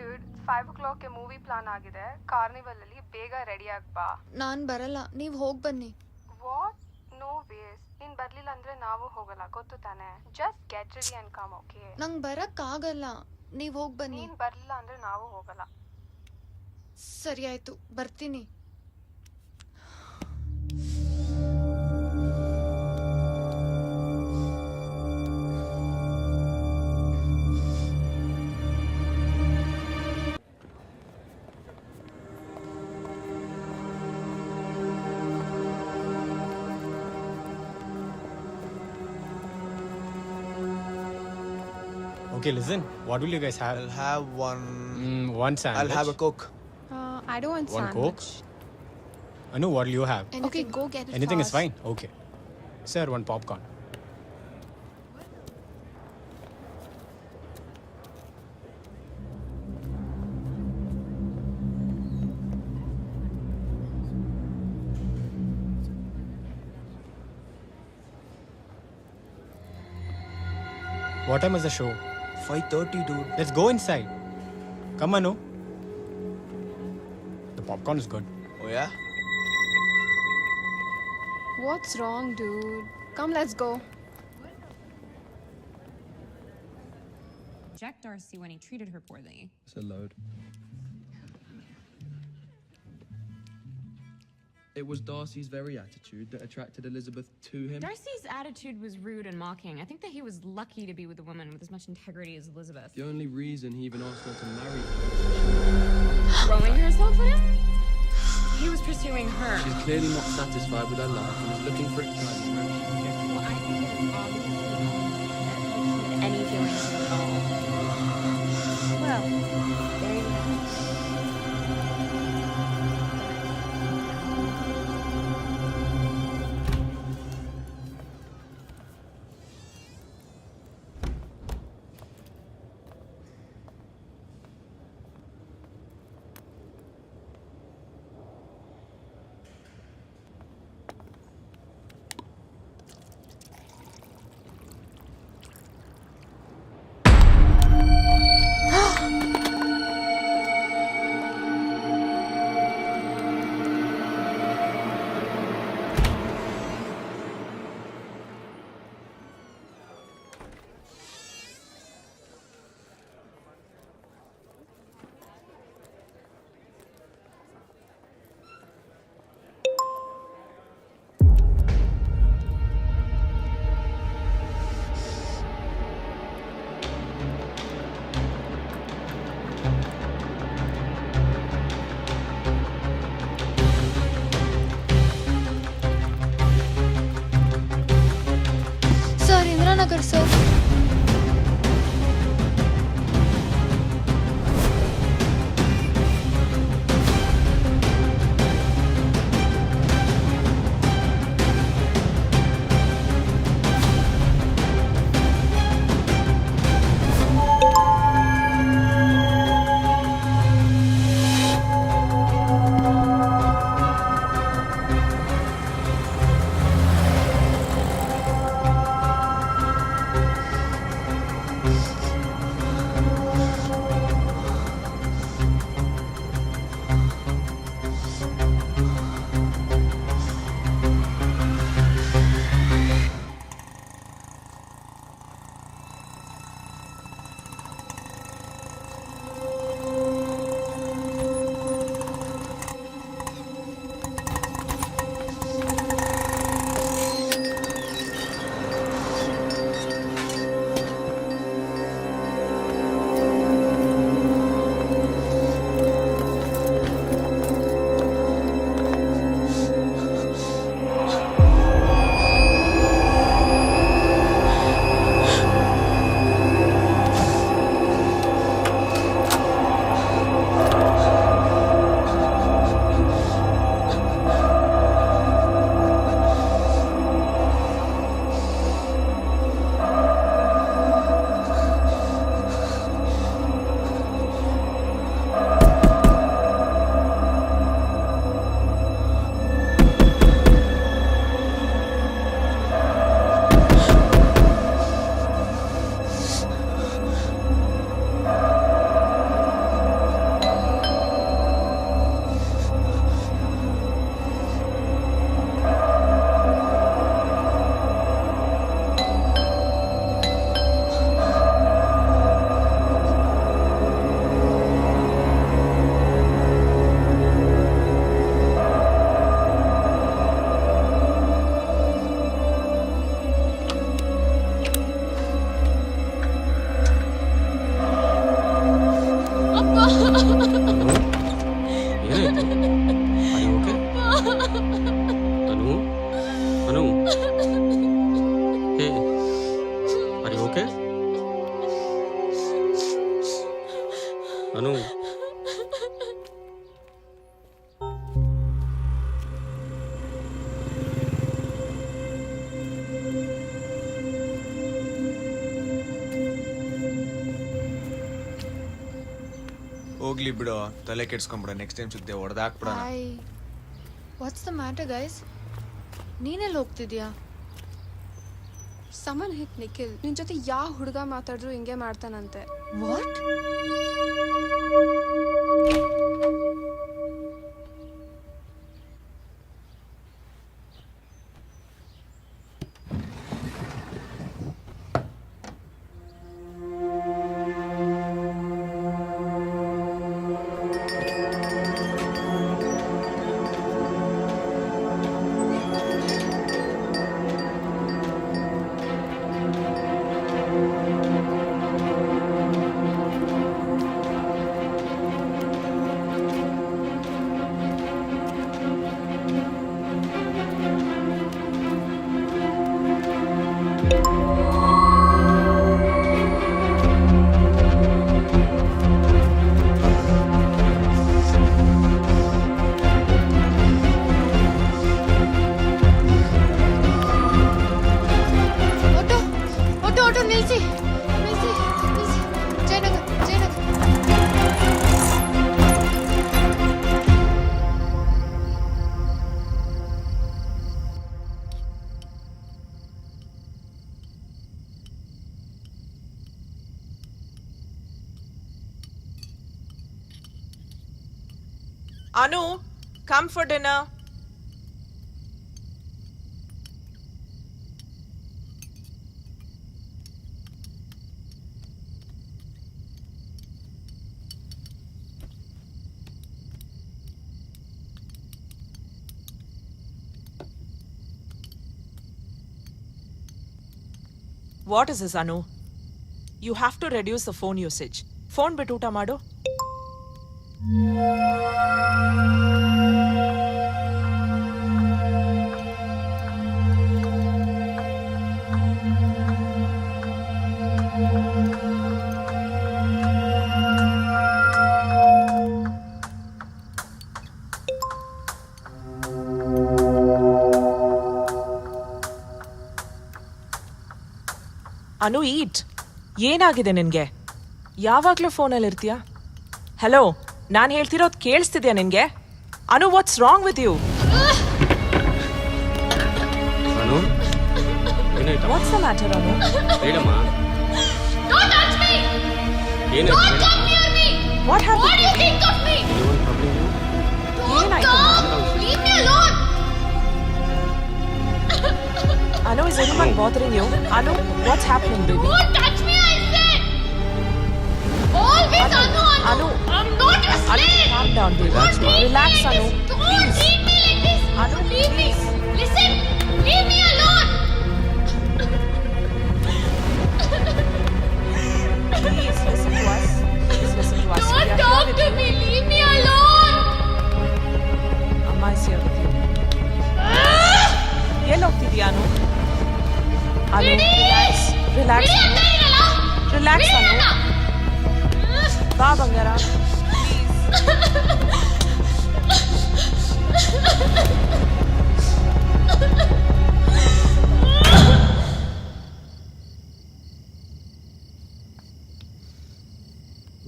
Dude 5 o'clockಗೆ movie plan ಆಗಿದೆ. Carnival ಅಲ್ಲಿ ಬೇಗ ರೆಡಿ ಆಗ್ ಬಾ. ನಾನ್ ಬರಲ್ಲ, ನೀವ್ ಹೋಗ್ ಬನ್ನಿ. ವಾಟ್? No ways. ನೀನ್ ಬರ್ಲಿಲ್ಲ ಅಂದ್ರೆ ನಾವು ಹೋಗಲ್ಲ, ಗೊತ್ತು ತಾನೆ. Just get ready and come, okay? ನಂಗ್ ಬರಕ್ ಆಗಲ್ಲ, ನೀವ್ ಹೋಗ್ ಬನ್ನಿ. ನೀನ್ ಬರ್ಲಿಲ್ಲ ಅಂದ್ರೆ ನಾವು ಹೋಗಲ್ಲ. ಸರಿ ಆಯ್ತು, ಬರ್ತೀನಿ. Okay, listen. What will you guys have? I'll have One sandwich. I'll have a Coke. I don't want One sandwich. Coke? Anu, what will you have? Anything. Okay, go get it Anything is fast. fine. Okay. Sir, one popcorn. What time is the show? 5:30, dude. Let's go inside. Come on, Anu. The popcorn is good. Oh yeah? What's wrong, dude? Come, let's go. Reject Darcy when he treated her poorly. It's a load. It was Darcy's very attitude that attracted Elizabeth to him. Darcy's attitude was rude and mocking. I think that he was lucky to be with a woman with as much integrity as Elizabeth. The only reason he even asked her to marry him. Throwing herself at him? He was pursuing her. She's clearly not satisfied with her life and is looking for excitement where she can get it. Well, I think it is obviously that she had any feelings at all. Well, there you go. ಅನು ಹೋಗ್ಲಿ ಬಿಡು, ತಲೆ ಕೆಡ್ಸ್ಕೊಂಬಿಡ. Next time ಸಿಗ್ದೆ ಹೊಡೆದಾಕ್ಬಿಡ. Hi, what's the matter guys? ನೀನೆಲ್ಲಿ ಹೋಗ್ತಿದ್ಯಾ? Someone hit Nikhil. ನಿನ್ ಜೊತೆ ಯಾವ ಹುಡುಗ ಮಾತಾಡಿದ್ರು ಹಿಂಗೆ ಮಾಡ್ತಾನಂತೆ. ವಾಟ್? ಆಟೋ ನಿಲ್ಸಿ ನಿಲ್ಸಿ ನಿಲ್ಸಿ. Jayanagar Jayanagar. Anu, come for dinner. What is this, Anu? You have to reduce the phone usage. Phone ಬಿಟ್ಟು ಊಟ ಮಾಡು. ಅನು, ಈಟ್. ಏನಾಗಿದೆ ನಿನ್ಗೆ? ಯಾವಾಗ್ಲೂ ಫೋನಲ್ಲಿ ಇರ್ತೀಯಾ? ಹಲೋ, ನಾನು ಹೇಳ್ತಿರೋದು ಕೇಳಿಸ್ತಿದ್ಯಾ ನಿನ್ಗೆ? ಅನು, ವಾಟ್ಸ್ ರಾಂಗ್ ವಿತ್ ಯು? ಅನು ಏನಾಯ್ತು? ವಾಟ್ಸ್ ದ ಮ್ಯಾಟರ್ ಅನು? ಹೇಳಮ್ಮ. ಏನಾಯ್ತು? What happen? ಏನಾಯ್ತು? Anu, is anyone bothering you? Anu, what's happening, baby? Don't touch me, I said! Always Anu, Anu. I'm not your Anu, slave! calm down, baby. Relax, Anu. Don't treat me like this! Anu, leave me! Listen! Leave me alone! Please, listen to us. Please listen to us. We Don't are talk here with to you. me! Leave me alone! Amma is here with you. ಎಲ್ಲಿ ಹೋಗ್ತಿದ್ಯಾ ಅನು? ಅನು, relax. Relax ಅನು. Relax ಅನು. ಬಾ ಬಂಗಾರ.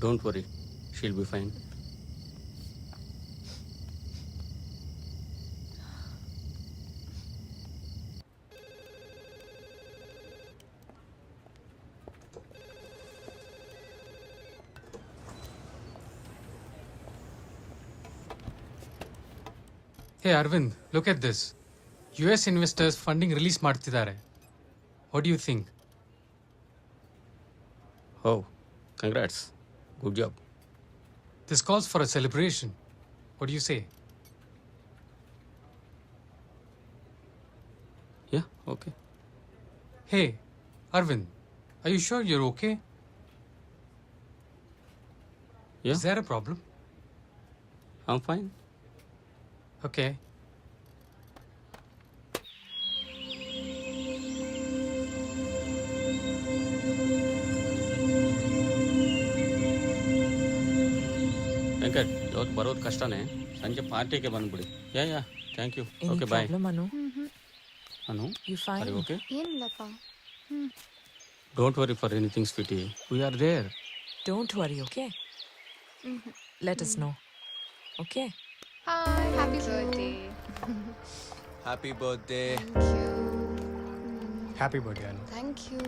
Don't worry, she'll be fine. Hey Arvind, look at this. US investors funding release ಮಾಡ್ತಿದ್ದಾರೆ. What do you think? Oh, congrats. Good job. This calls for a celebration. What do you say? Yeah, okay. Hey, Arvind, are you sure you're okay? Yeah, Is there a problem? I'm fine. Okay. Venkat ಇವತ್ತು ಬರೋದು ಕಷ್ಟನೇ, ಸಂಜೆ ಪಾರ್ಟಿಗೆ ಬಂದ್ಬಿಡಿ. Yeah thank you. Any okay bye. problem, Anu? Anu You fine? Okay? ಏನಿಲ್ಲಪ್ಪ. Don't worry for anything sweetie, we are there. Don't worry, okay? Let us know. Okay? Hi, happy birthday. Happy birthday. Thank you. Happy birthday Anu. Thank you.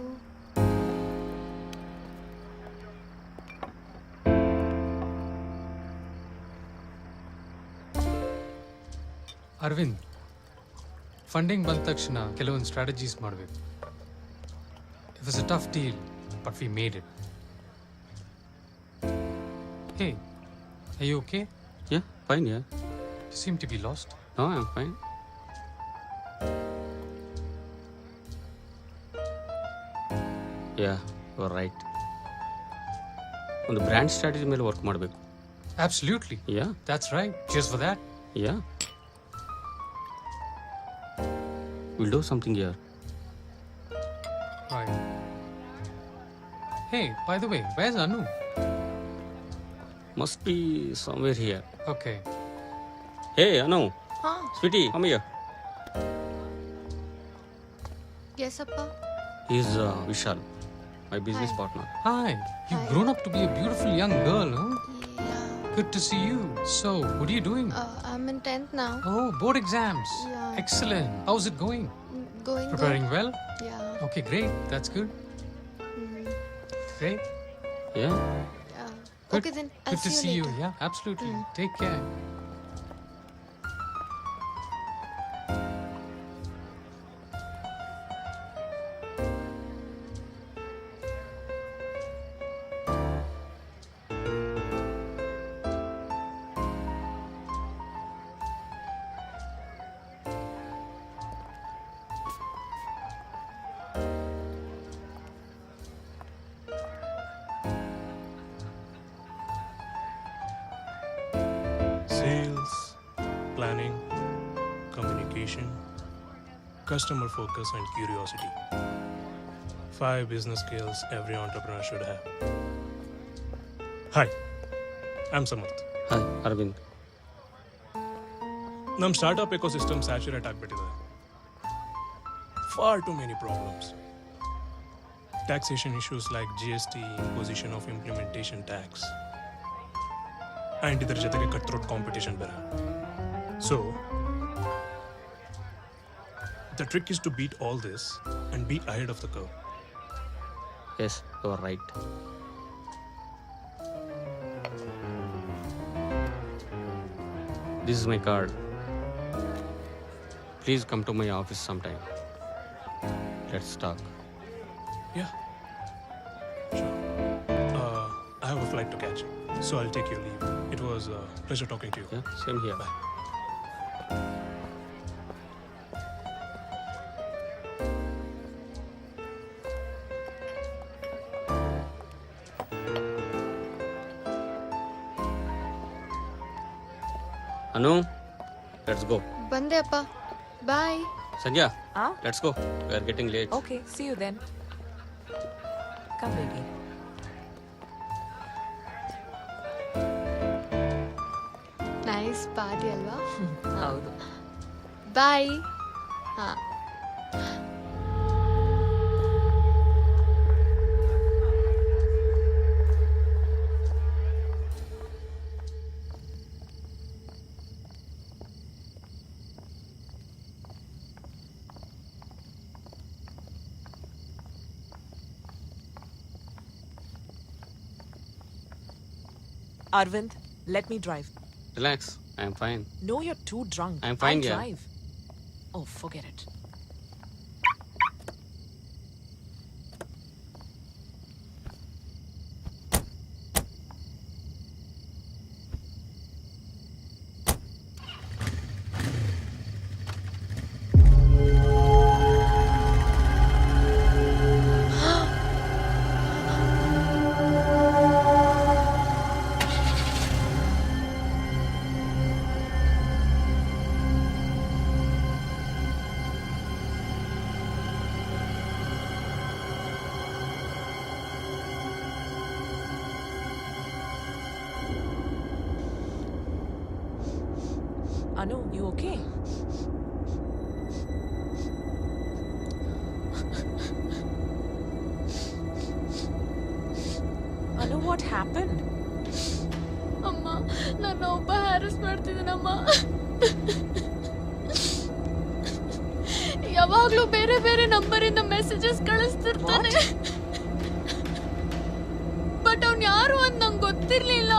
Arvind, funding ಬಂದ ತಕ್ಷಣ ಕೆಲವೊಂದು strategies ಮಾಡಬೇಕು. It was a tough deal but we made it. Hey, are you okay? Yeah fine. Yeah you seem to be lost. No I am fine. Yeah you are right. ಒಂದು brand strategy ಮೇಲೆ work ಮಾಡಬೇಕು. Absolutely. Yeah That's right. Cheers for that. Yeah will do something here. Right. Hey, by the way, where's Anu? Must be somewhere here. Okay. Hey, Anu. Huh? Sweetie, come here. Yes, Appa. He's Vishal, my business partner. Hi. You've Hi. grown up to be a beautiful young girl, huh? Yeah. Good to see you. So, what are you doing? I'm in 10th now. Oh, board exams. Yeah. Excellent. How's it going? Going Preparing well? good. Yeah. Okay, great. That's good. Great. Yeah. Yeah. Good. Okay then. I'll Good to see you. later. Yeah, absolutely. Take care. Sales, planning, communication, customer focus, and curiosity. 5 business skills every entrepreneur should have. Hi, I'm Samarth. Hi, Arvind. ನಮ್ಮ startup ecosystem saturate ಆಗಿಬಿಟ್ಟಿದೆ. Far too many problems. Taxation issues like GST, imposition of implementation tax, and ಇದರ ಜೊತೆಗೆ cut throat competition ಬೇರೆ. So the trick is to beat all this and be ahead of the curve. Yes, you are right. This is my card. Please come to my office sometime. Let's talk. Yeah, sure. I have a flight to catch, so I'll take your leave. It was a pleasure talking to you. Yeah, same here. Bye. Anu, let's go. ಬಂದೆ ಅಪ್ಪ. Bye. Sanjay, Ah? let's go. We are getting late. Okay, see you then. Come, baby. Nice party ಅಲ್ವಾ? ಹೌದು. Bye. ಹಾ. Arvind, let me drive. Relax, I am fine. No, you're too drunk. I'm fine, I'll yeah. drive. Oh, forget it. Anu, you okay? Anu, what happened? ಅಮ್ಮ ನನ್ನ ಒಬ್ಬ ಹ್ಯಾರಸ್ ಮಾಡ್ತಿದ್ದಾನಮ್ಮ. ಯಾವಾಗ್ಲೂ ಬೇರೆ ಬೇರೆ ನಂಬರಿಂದ ಮೆಸೇಜಸ್ ಕಳಿಸ್ತಿರ್ತಾನೆ. ಬಟ್ ಅವ್ನು ಯಾರು ಅಂತ ನಂಗೆ ಗೊತ್ತಿರ್ಲಿಲ್ಲ.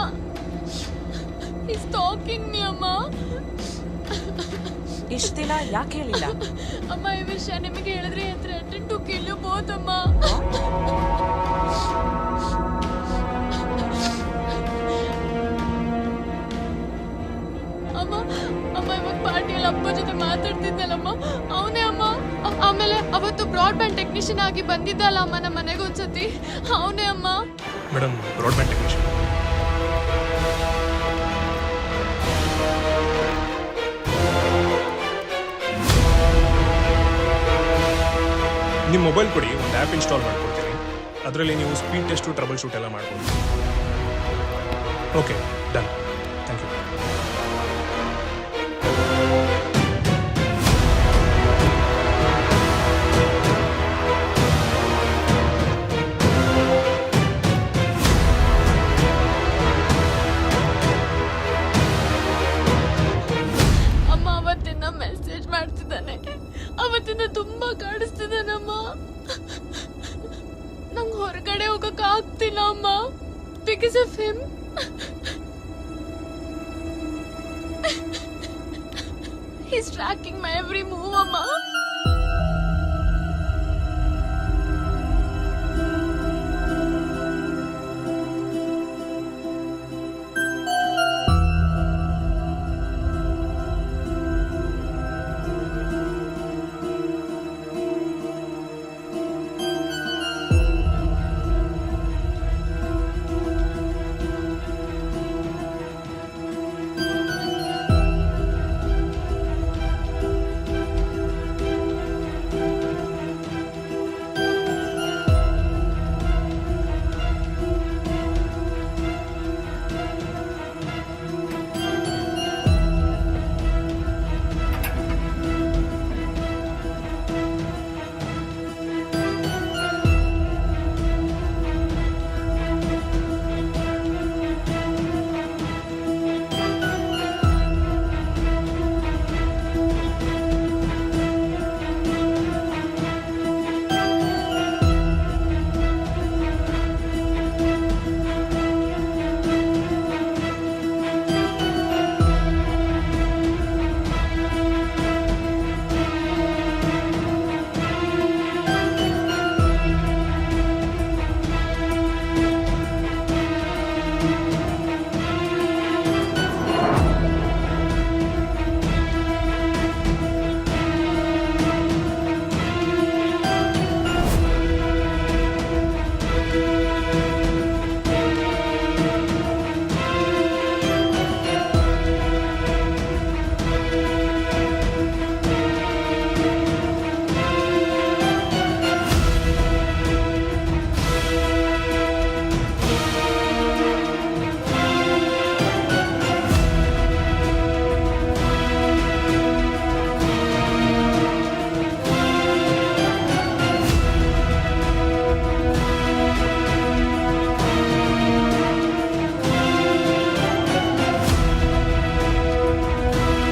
He's stalking me, ಅಮ್ಮ. ಇಷ್ಟು ದಿನ ಯಾಕೆ ಹೇಳಿಲ್ಲ? ಅಮ್ಮ ಈ ವಿಷಯ ನಿಮಗೆ ಹೇಳಿದ್ರೆ threaten to kill you both, ಅಮ್ಮ. ಅಮ್ಮ ಅಮ್ಮ ಇವಾಗ ಪಾರ್ಟಿಯಲ್ಲಿ ಅಪ್ಪ ಜೊತೆ ಮಾತಾಡ್ತಿದ್ದಲ್ಲಮ್ಮ, ಅವನೇ ಅಮ್ಮ. ಆಮೇಲೆ ಅವತ್ತು ಬ್ರಾಡ್ಬ್ಯಾಂಡ್ ಟೆಕ್ನಿಷಿಯನ್ ಆಗಿ ಬಂದಿದ್ದಲ್ಲ ಅಮ್ಮ ನಮ್ಮ ಮನೆಗೆ ಒಂದ್ಸತಿ, ಅವನೇ ಅಮ್ಮ. Madam, broadband technician. ನಿಮ್ಮ ಮೊಬೈಲ್ ಕೊಡಿ, ಒಂದು ಆ್ಯಪ್ ಇನ್ಸ್ಟಾಲ್ ಮಾಡ್ಕೊಡ್ತೀನಿ. ಅದರಲ್ಲಿ ನೀವು ಸ್ಪೀಡ್ ಟೆಸ್ಟು, ಟ್ರಬಲ್ ಶೂಟ್ ಎಲ್ಲ ಮಾಡ್ಬೋದು. Okay, done. Thank you. ಅಮ್ಮ ಅವತ್ತಿಂದ ಮೆಸೇಜ್ ಮಾಡ್ತಿದ್ದಾನೆ, ಅವತ್ತಿಂದ ತುಂಬಾ ಕಾಡಿಸ್ತಿದ್ದಾನಮ್ಮ. ನಂಗೆ ಹೊರಗಡೆ ಹೋಗಕ್ ಆಗ್ತಿಲ್ಲ ಅಮ್ಮ, because of him. He's tracking my every move, ಅಮ್ಮ.